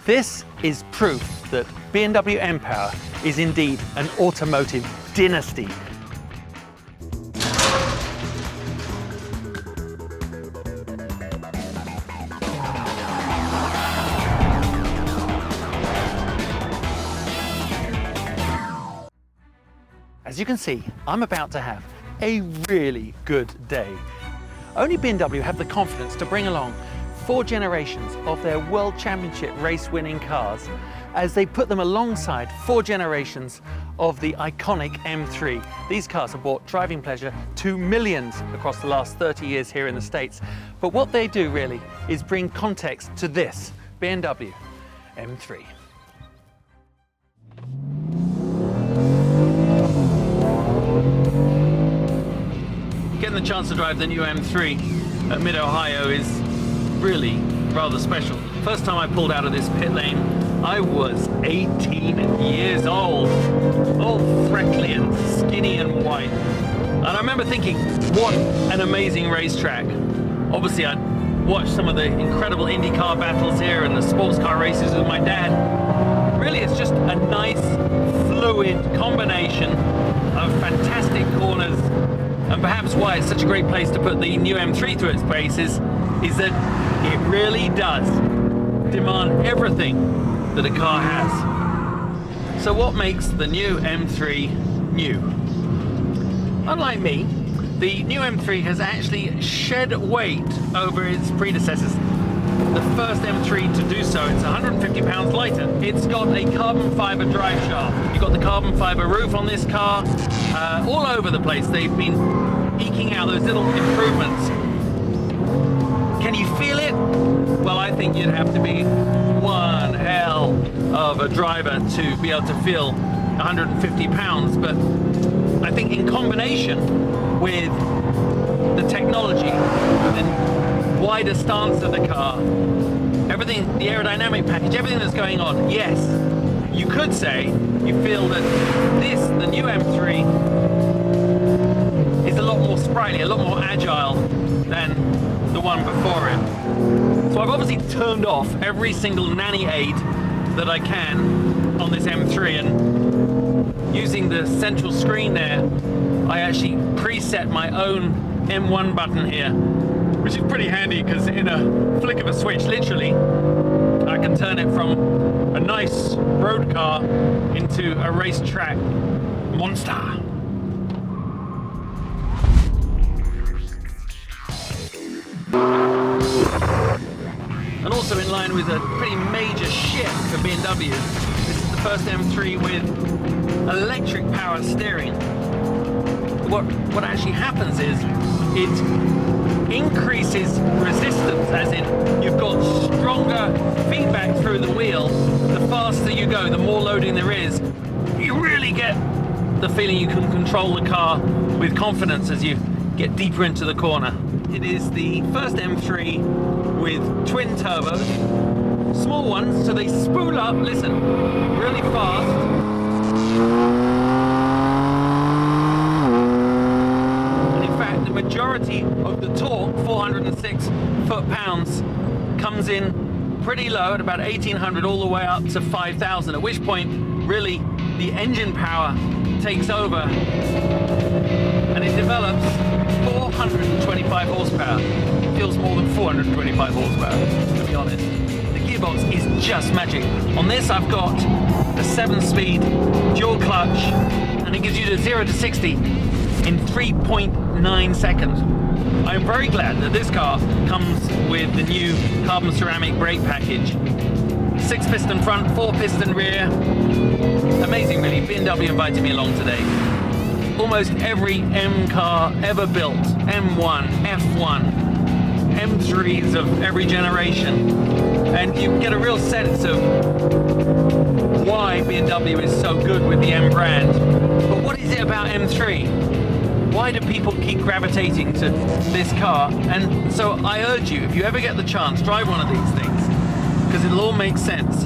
This is proof that BMW M-Power is indeed an automotive dynasty. As you can see, I'm about to have a really good day. Only BMW have the confidence to bring along 4 generations of their World Championship race-winning cars as they put them alongside 4 generations of the iconic M3. These cars have brought driving pleasure to millions across the last 30 years here in the States. But what they do really is bring context to this BMW M3. Getting the chance to drive the new M3 at Mid-Ohio is really rather special. First time I pulled out of this pit lane, I was 18 years old, all freckly and skinny and white. And I remember thinking, what an amazing racetrack. Obviously, I'd watched some of the incredible IndyCar battles here and the sports car races with my dad. Really, it's just a nice, fluid combination of fantastic corners. And perhaps why it's such a great place to put the new M3 through its paces is that it really does demand everything that a car has. So what makes the new M3 new? Unlike me, the new M3 has actually shed weight over its predecessors. The first M3 to do so, it's 150 pounds lighter. It's got a carbon fiber drive shaft. You've got the carbon fiber roof on this car. All over the place, they've been eking out those little improvements. Can you feel it? Well, I think you'd have to be one hell of a driver to be able to feel 150 pounds. But I think in combination with the technology, the wider stance of the car, everything, the aerodynamic package, everything that's going on, yes, you could say you feel that this, the new M3, is a lot more sprightly, a lot more agile than the one before it. So I've obviously turned off every single nanny aid that I can on this M3, and using the central screen there, I actually preset my own M1 button here, which is pretty handy because in a flick of a switch, literally, I can turn it from a nice road car into a racetrack monster. And also in line with a pretty major shift for BMW, this is the first M3 with electric power steering. What actually happens is it increases resistance, as in you've got stronger feedback through the wheel. The faster you go, the more loading there is, you really get the feeling you can control the car with confidence as you get deeper into the corner. It is the first M3 with twin turbos, small ones, so they spool up, listen, really fast. And in fact, the majority of the torque, 406 foot-pounds, comes in pretty low at about 1800 all the way up to 5000, at which point, really, the engine power takes over and it develops 425 horsepower. Feels more than 425 horsepower, to be honest. The gearbox is just magic. On this, I've got a 7-speed dual clutch, and it gives you the 0 to 60 in 3.9 seconds. I'm very glad that this car comes with the new carbon ceramic brake package. 6-piston front, 4-piston rear. Amazing, really. BMW invited me along today. Almost every M car ever built, M1, F1, M3s of every generation, and you get a real sense of why BMW is so good with the M brand. But what is it about M3? Why do people keep gravitating to this car? And so I urge you, if you ever get the chance, drive one of these things, because it'll all make sense.